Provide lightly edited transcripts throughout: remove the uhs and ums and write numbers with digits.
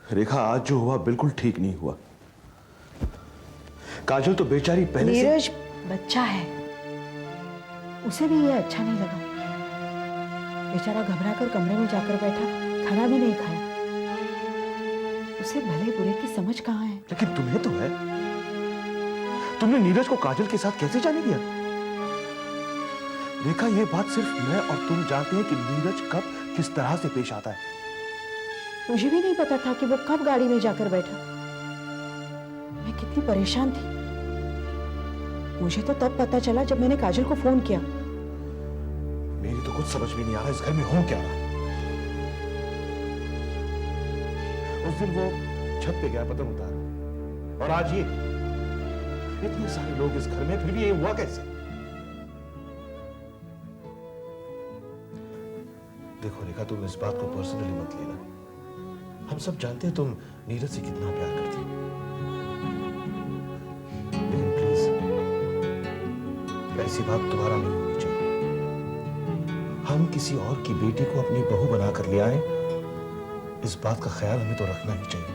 रेखा, आज जो हुआ बिल्कुल ठीक नहीं हुआ। काजल तो बेचारी पहले से। नीरज बच्चा है, उसे भी ये अच्छा नहीं लगा। बेचारा घबरा कर कमरे में जाकर बैठा, खाना भी नहीं खाया। उसे भले बुरे की समझ कहाँ है। लेकिन तुम्हें तो है। तुमने नीरज को काजल के साथ कैसे जाने दिया? देखा, ये बात सिर्फ मैं और तुम जानते हैं कि नीरज कब किस तरह से पेश आता है। मुझे भी नहीं पता था कि वो कब गाड़ी में जाकर बैठा। मैं कितनी परेशान थी। मुझे तो तब पता चला जब मैंने काजल को फोन किया। मेरी तो कुछ समझ में नहीं आ रहा इस घर में हो क्या रहा। उस दिन वो छत पे गया पतंग उतार, और आज ये इतने सारे लोग इस घर में, फिर भी ये हुआ कैसे? देखो रेखा, तुम इस बात को पर्सनली मत लेना। हम सब जानते हैं तुम नीरज से कितना प्यार करती हो, लेकिन प्लीज ऐसी बात दोबारा नहीं होनी चाहिए। हम किसी और की बेटी को अपनी बहू बनाकर ले आए, इस बात का ख्याल हमें तो रखना ही चाहिए।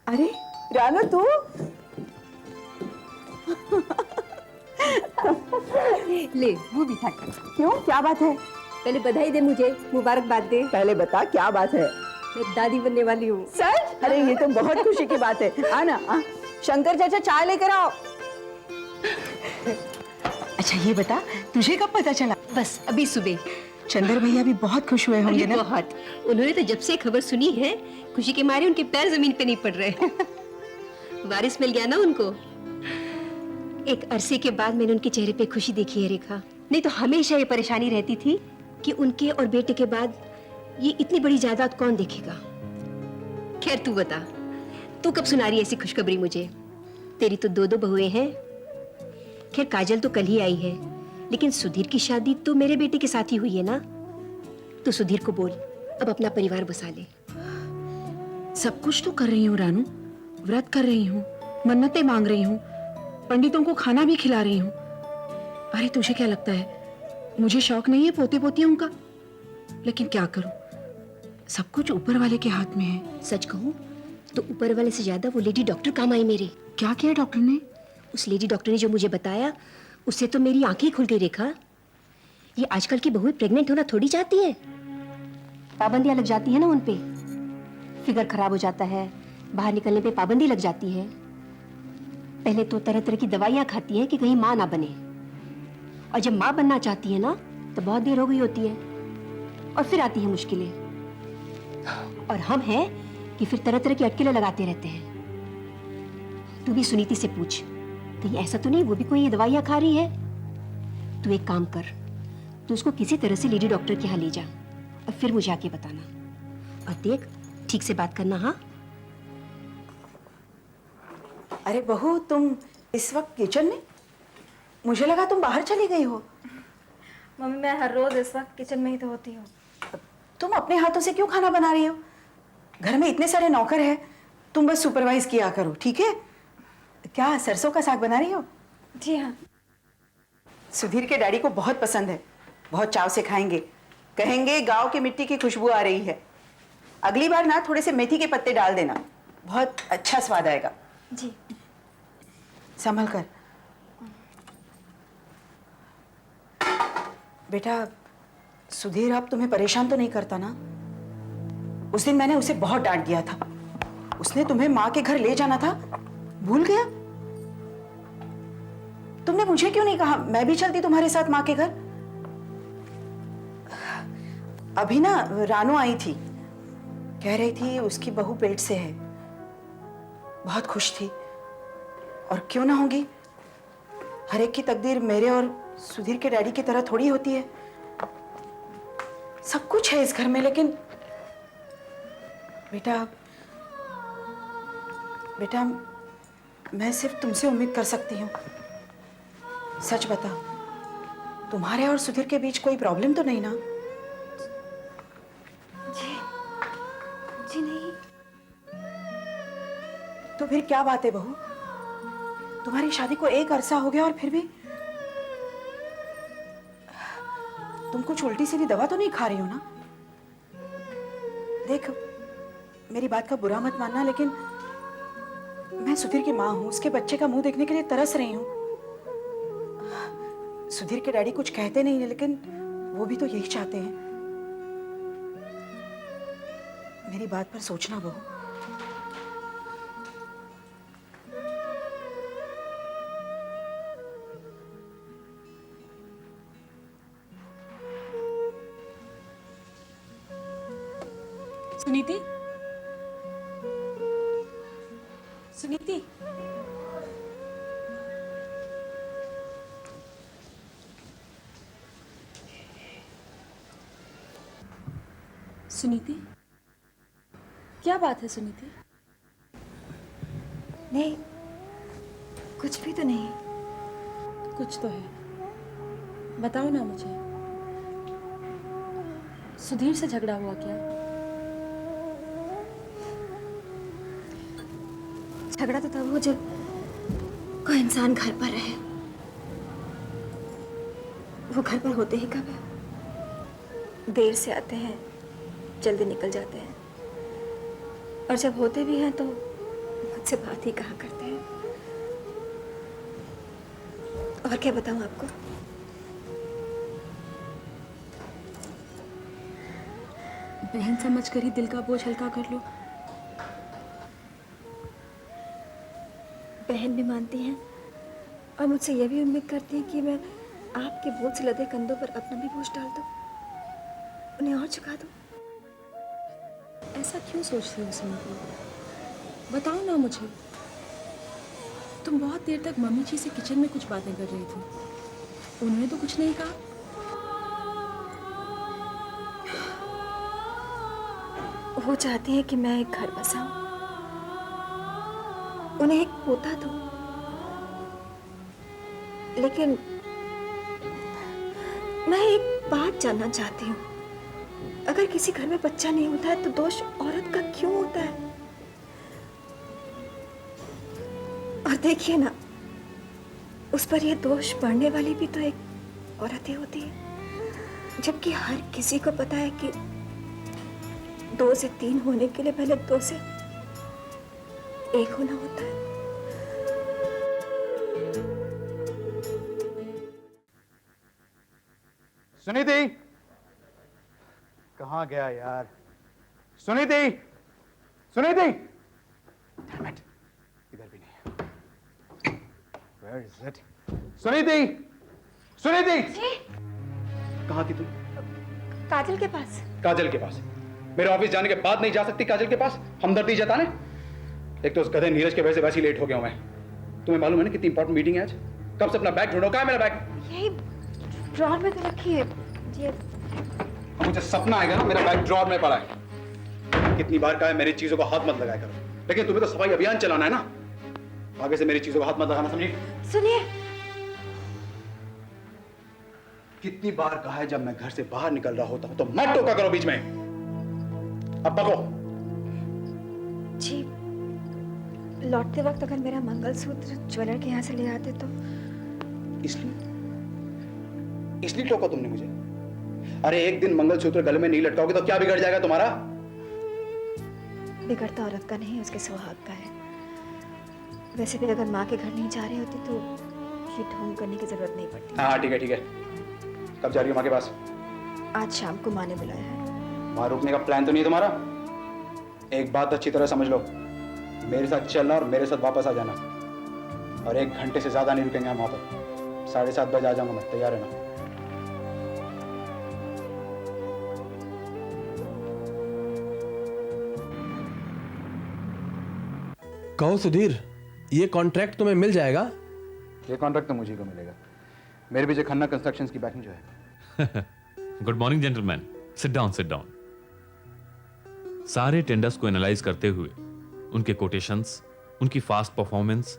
अरे रानू, तू ले वो भी था। क्यों, क्या बात है? पहले बधाई दे, मुझे मुबारकबाद दे। पहले बता क्या बात है। मैं दादी बनने वाली हूँ। सच? अरे ये तो बहुत खुशी की बात है। आना, शंकर चाचा चाय लेकर आओ। अच्छा ये बता, तुझे कब पता चला? बस अभी सुबह। चंदर भैया भी बहुत खुश हुए होंगे ना? बहुत। उन्होंने तो जब से खबर सुनी है, खुशी के मारे उनके पैर जमीन पे नहीं पड़ रहे। वारिस मिल गया ना उनको। एक अरसे के बाद मैंने उनके चेहरे पे खुशी देखी है रेखा। नहीं तो हमेशा ये परेशानी रहती थी कि उनके और बेटे के बाद ये इतनी बड़ी जायदाद कौन देखेगा। खैर तू बता, तू कब सुना रही है ऐसी खुशखबरी मुझे? तेरी तो दो बहुएं हैं। खैर काजल तो कल ही आई है, लेकिन सुधीर की शादी तो मेरे बेटे के साथ ही हुई है ना। तो सुधीर को बोल अब अपना परिवार बसा ले। सब कुछ तो कर रही हूँ रानू, व्रत कर रही हूँ, मन्नतें मांग रही हूँ, पंडितों को खाना भी खिला रही हूँ। अरे तुझे क्या लगता है मुझे शौक नहीं है पोते पोतियों का? लेकिन क्या करूं, सब कुछ ऊपर वाले के हाथ में है। सच कहूं तो ऊपर वाले से ज्यादा वो लेडी डॉक्टर काम आई मेरे। क्या किया डॉक्टर ने? उस लेडी डॉक्टर ने जो मुझे बताया, उससे तो मेरी आंखें खुल गई रेखा। ये आजकल की बहुएं प्रेग्नेंट होना थोड़ी चाहती है। पाबंदियां लग जाती है ना उन पे। फिगर खराब हो जाता है, बाहर निकलने पे पाबंदी लग जाती है। पहले तो तरह तरह की दवाइयां खाती है कि कहीं माँ ना बने, और जब माँ बनना चाहती है ना तो बहुत देर हो गई होती है, और फिर आती है मुश्किलें। और हम हैं कि फिर तरह तरह की अटकलें लगाते रहते हैं। तू भी सुनीति से पूछ, कहीं ऐसा तो नहीं वो भी कोई ये दवाइयां खा रही है? तू एक काम कर, तू उसको किसी तरह से लेडी डॉक्टर के यहाँ ले जा, और फिर मुझे आके बताना। और देख, ठीक से बात करना। हाँ? अरे बहू, तुम इस वक्त किचन में? मुझे लगा तुम बाहर चली गई हो। मम्मी मैं हर रोज इस वक्त किचन में ही तो होती हूँ। तुम अपने हाथों से क्यों खाना बना रही हो? घर में इतने सारे नौकर हैं, तुम बस सुपरवाइज किया करो, ठीक है? क्या सरसों का साग बना रही हो? जी हाँ। सुधीर के डैडी को बहुत पसंद है, बहुत चाव से खाएंगे। कहेंगे गांव की मिट्टी की खुशबू आ रही है। अगली बार ना थोड़े से मेथी के पत्ते डाल देना, बहुत अच्छा स्वाद आएगा। जी। संभल कर बेटा। सुधीर अब तुम्हें परेशान तो नहीं करता ना? उस दिन मैंने उसे बहुत डांट दिया था। उसने तुम्हें माँ के घर ले जाना था, भूल गया? तुमने मुझे क्यों नहीं कहा? मैं भी चलती तुम्हारे साथ माँ के घर। अभी ना रानू आई थी, कह रही थी उसकी बहू पेट से है, बहुत खुश थी। और क्यों ना होगी, हर एक की तकदीर मेरे और सुधीर के डैडी की तरह थोड़ी होती है। सब कुछ है इस घर में, लेकिन बेटा बेटा मैं सिर्फ तुमसे उम्मीद कर सकती हूँ। सच बता, तुम्हारे और सुधीर के बीच कोई प्रॉब्लम तो नहीं ना? जी तो फिर क्या बात है बहू? तुम्हारी शादी को एक अरसा हो गया और फिर भी तुम कुछ उल्टी सीधी दवा तो नहीं खा रही हो ना? देख, मेरी बात का बुरा मत मानना, लेकिन मैं सुधीर की माँ हूं। उसके बच्चे का मुंह देखने के लिए तरस रही हूं। सुधीर के डैडी कुछ कहते नहीं है, लेकिन वो भी तो यही चाहते हैं। मेरी बात पर सोचना बहू। सुनीति, सुनीति, सुनीति, क्या बात है सुनीति? नहीं, कुछ भी तो नहीं। कुछ तो है, बताओ ना मुझे। सुधीर से झगड़ा हुआ क्या? झगड़ा तो तब हो जब कोई इंसान घर पर रहे। वो घर पर होते ही कब है? देर से आते हैं, जल्दी निकल जाते हैं, और जब होते भी हैं तो मुझसे बात ही कहाँ करते हैं। और क्या बताऊं आपको? बहन समझकर ही दिल का बोझ हल्का कर लो। बहन भी मानती हैं और मुझसे यह भी उम्मीद करती हैं कि मैं आपके बोझ से लदे कंधों पर अपना भी बोझ डाल दूं, उन्हें और झुका दूं। ऐसा क्यों सोचती हो सुनीति? बताओ ना मुझे। तुम बहुत देर तक मम्मी जी से किचन में कुछ बातें कर रही थी, उन्होंने तो कुछ नहीं कहा। वो चाहती हैं कि मैं एक घर बसाऊं, उन्हें एक पोता दूं, लेकिन मैं एक बात जानना चाहती हूँ। अगर किसी घर में बच्चा नहीं होता है तो दोष औरत का क्यों होता है? और देखिए ना, उस पर यह दोष पड़ने वाली भी तो एक औरत ही होती है, जबकि हर किसी को पता है कि 2 से 3 होने के लिए पहले 2 से 1 होना होता है। सुनीति, कहाँ गया यार? सुनीति, सुनीति, Damn it, इधर भी नहीं। Where is it? Suniti, Suniti, कहाँ थी तुम? काजल के पास। काजल के पास? मेरे ऑफिस जाने के बाद नहीं जा सकती काजल के पास हमदर्दी जताने? एक तो उस गधे नीरज के वजह से वैसे ही लेट हो गया हूं मैं। तुम्हें मालूम है ना कितनी इंपॉर्टेंट मीटिंग है आज? कब से अपना बैग ढूंढो, कहाँ है मेरा बैग? यही ड्रॉर में तो रखी है। ये मुझे सपना आएगा ना मेरा बैग ड्रॉर में पड़ा है। कितनी बार कहा है मेरी चीजों को हाथ मत लगाया करो, लेकिन तुम्हें तो सफाई अभियान चलाना है ना। आगे से मेरी चीजों को हाथ मत लगाना, समझी? सुनिए, कितनी बार कहा है जब मैं घर से बाहर निकल रहा होता हूं तो मत टोका करो बीच में। अब बको। जी, लौटते वक्त अगर मेरा मंगलसूत्र ज्वेलर के यहाँ से ले आते तो। इसलिए टोका तुमने मुझे? अरे एक दिन मंगलसूत्र गले में नहीं लटकाओगे तो क्या बिगड़ जाएगा तुम्हारा? बिगड़ता औरत का नहीं, उसके स्वभाव का है। वैसे भी अगर माँ के घर नहीं जा रही होती तो ये ढोंग करने की जरूरत नहीं पड़ती। हाँ ठीक है ठीक है। कब जा रही हो माँ के पास? आज शाम को माँ ने बुलाया है। वहां रुकने का प्लान तो नहीं तुम्हारा? एक बात अच्छी तरह समझ लो, मेरे साथ चलना और मेरे साथ वापस आ जाना, और 1 घंटे से ज्यादा नहीं रुकेंगे हम वहां पर। 7:30 बजे आ जाऊंगा मैं, तैयार रहना। कहो सुधीर, ये कॉन्ट्रैक्ट तुम्हें मिल जाएगा? ये कॉन्ट्रैक्ट तो मुझे को मिलेगा। मेरे विजय खन्ना कंस्ट्रक्शंस की बैकिंग जो है। Good morning gentleman, sit down sit down. सारे टेंडर्स को एनालाइज करते हुए, उनके कोटेशंस, उनकी फास्ट परफॉर्मेंस,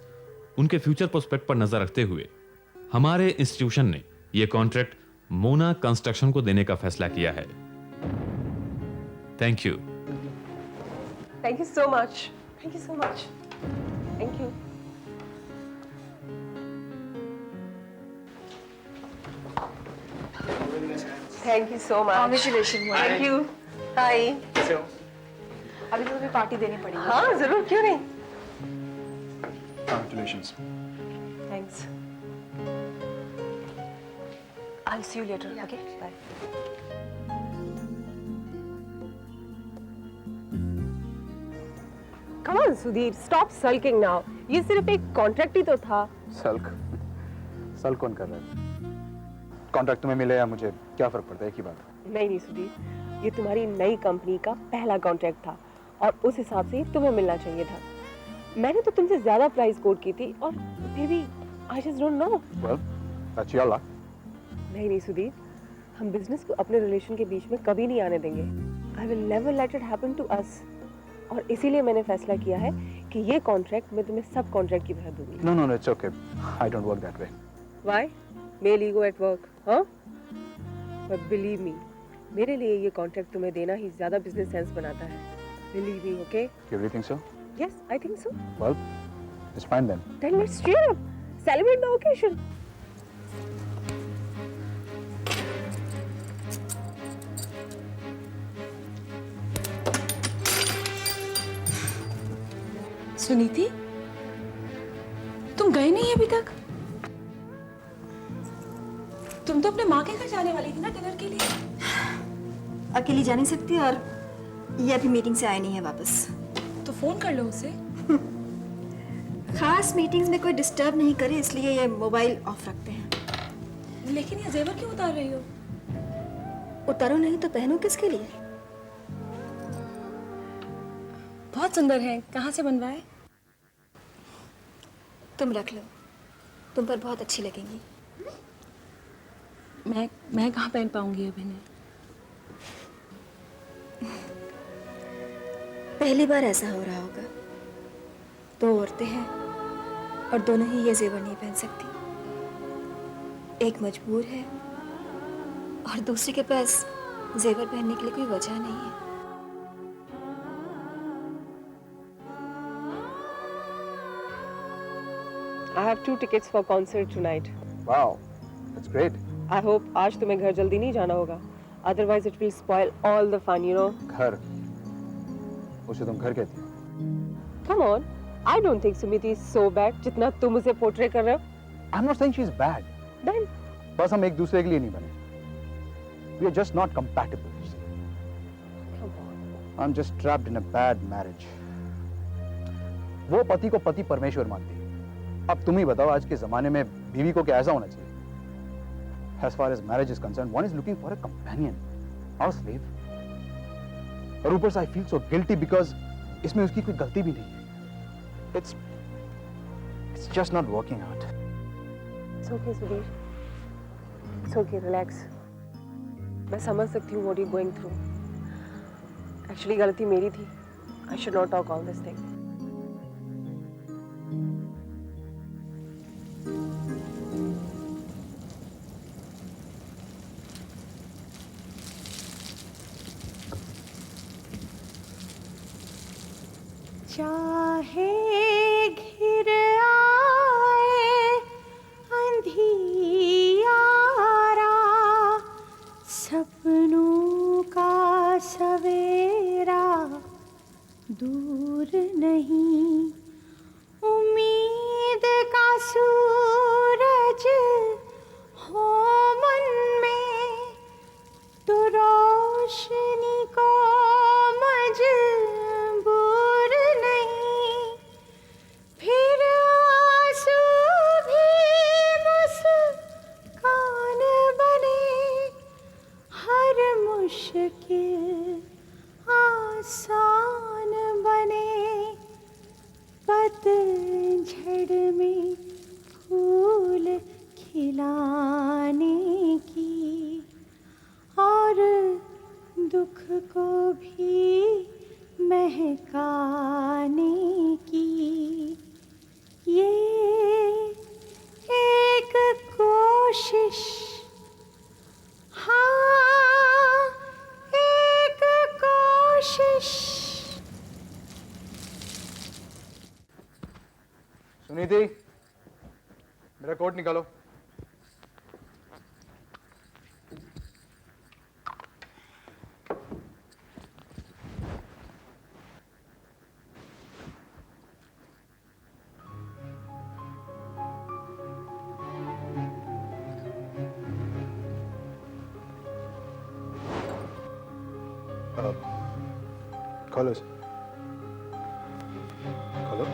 उनके फ्यूचर प्रोस्पेक्ट पर नजर रखते हुए हमारे इंस्टीट्यूशन ने यह कॉन्ट्रैक्ट मोना कंस्ट्रक्शन को देने का फैसला किया है। Thank you. Thank you so much. Thank you so much. Thank you. Thank you so much. Congratulation. Thank you. Hi. अभी तो तुम्हें पार्टी देनी पड़ेगी। हाँ जरूर, क्यों नहीं। Congratulations. Thanks. I'll see you later. Okay. Bye. Come on, Sudhir, stop sulking now. ये सिर्फ एक कॉन्ट्रैक्ट ही तो था। सल्क कौन कर रहा है? कॉन्ट्रैक्ट तुम्हें मिले या मुझे, क्या फर्क पड़ता है? एक ही बात। नहीं नहीं सुधीर, ये तुम्हारी नई कंपनी का पहला कॉन्ट्रैक्ट था और उस हिसाब से तुम्हें मिलना चाहिए था। मैंने तो तुमसे ज्यादा प्राइस कोट की थी और फिर भी I just don't know. Well, that's your luck. नहीं सुधीर, हम बिजनेस को अपने रिलेशन के बीच में कभी नहीं आने देंगे। I will never let it happen to us. और इसीलिए मैंने फैसला किया है कि ये कॉन्ट्रैक्ट मैं तुम्हें सब कॉन्ट्रैक्ट की तरह दूंगी। No, it's okay. I don't work that way. Why? Male ego at work, हाँ? But believe me, मेरे लिए ये कॉन्ट्रैक्ट तुम्हें देना ही ज्यादा बिजनेस सेंस बनाता है। Believe me, okay? You really think so? Yes, I think so. Well, it's fine then. Then let's cheer up, celebrate the occasion. Suniti, तुम गए नहीं अभी तक? तुम तो अपने माँ के घर जाने वाली थी ना डिनर के लिए। अकेली जा नहीं सकती और ये अभी मीटिंग से आए नहीं है वापस। तो फोन कर लो उसे। खास मीटिंग्स में कोई डिस्टर्ब नहीं करे इसलिए ये मोबाइल ऑफ रखते हैं। लेकिन ये जेवर क्यों उतार रही हो? उतारो नहीं तो पहनूं किसके लिए? बहुत सुंदर है, कहाँ से बनवाए? तुम रख लो, तुम पर बहुत अच्छी लगेंगी। मैं कहाँ पहन पाऊंगी अभी नहीं। पहली बार ऐसा हो रहा होगा। दो औरतें हैं और दोनों ही ये जेवर नहीं पहन सकती। एक मजबूर है और दूसरी के पास जेवर पहनने के लिए कोई वजह नहीं है। I have 2 tickets for concert tonight. Wow, that's great. I hope आज तुम्हें घर जल्दी नहीं जाना होगा. Otherwise it will spoil all the fun, you know. घर, उसे तुम घर कहती हो? Come on, I don't think Sumiti is so bad जितना तुम उसे portray कर रहे हो. I'm not saying she's bad. Then बस हम एक दूसरे के लिए नहीं बने. We are just not compatible. You see. come on. I'm just trapped in a bad marriage. वो पति को पति परमेश्वर मानती है. अब तुम ही बताओ आज के जमाने में बीवी को क्या ऐसा होना चाहिए? As far as marriage is concerned, one is looking for a companion, not a slave. और ऊपर से I feel so guilty because इसमें उसकी कोई गलती भी नहीं है. It's just not working out. It's okay, Sudhir. It's okay, relax. मैं समझ सकती हूँ what you're going through. Actually गलती मेरी थी. I should not talk all this thing. चाहे घिर आए अंधियारा, सपनों का सवेरा दूर नहीं, उम्मीद का सूरज हो मन में तो रोशनी को मजबूर नहीं, फिर आंसू भी मुस्कान बने, हर मुश्किल आसान बने, पतझड़ में फूल खिलाने की और दुख को भी महकाने की, ये एक कोशिश, हाँ एक कोशिश। सुनीति, मेरा कोट निकालो। खोलो इसे। खोलो।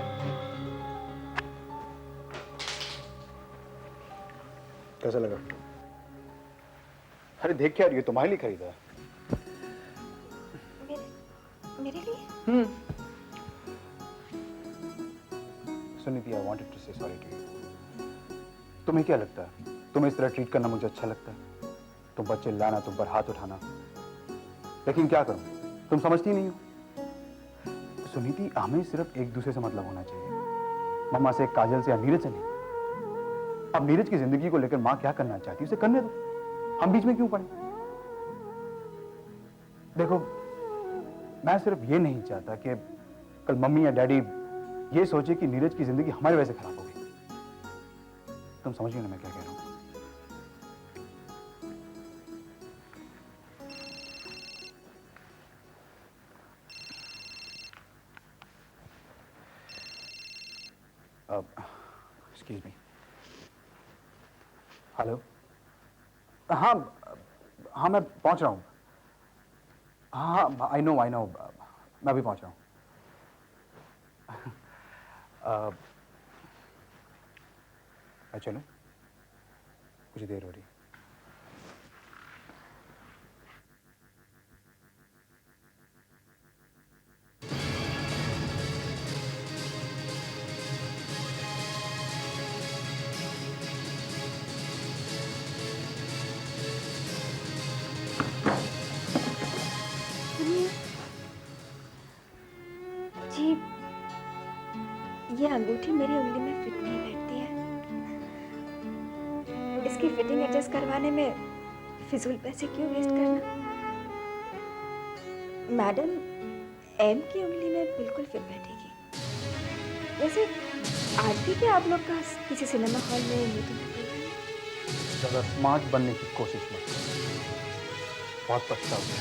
कैसा लगा? अरे देख क्या रही हो, तुम्हारे लिए खरीदा है। मेरे लिए? सुनीति, आई वांटेड टू से सॉरी टू यू। तुम्हें क्या लगता है तुम्हें इस तरह ट्रीट करना मुझे अच्छा लगता है? तुम पर चिल्लाना, तुम पर हाथ उठाना, लेकिन क्या करूं, तुम समझती नहीं हो। सुनीति, हमें सिर्फ एक दूसरे से मतलब होना चाहिए। मम्मा से, काजल से या नीरज से नहीं। अब नीरज की जिंदगी को लेकर माँ क्या करना चाहती है उसे करने दो, हम बीच में क्यों पड़े। देखो, मैं सिर्फ ये नहीं चाहता कि कल मम्मी या डैडी ये सोचे कि नीरज की जिंदगी हमारी वजह से खराब हो गई। तुम समझिए ना मैं क्या कह रहा हूं। Excuse me. हेलो। हाँ हाँ, मैं पहुंच रहा हूँ। हाँ, आई नो मैं अभी पहुंच रहा हूँ। चलो, कुछ देर हो रही है। जी, ये अंगूठी मेरी उंगली में फिट नहीं बैठती है। इसकी फिटिंग एडजस्ट करवाने में फिजूल पैसे क्यों वेस्ट करना? मैडम एम की उंगली में बिल्कुल फिट बैठेगी। वैसे आज भी क्या आप लोग का किसी सिनेमा हॉल में मीटिंग होगी? ज़्यादा स्मार्ट बनने की कोशिश मत करो, बहुत पछताओगे।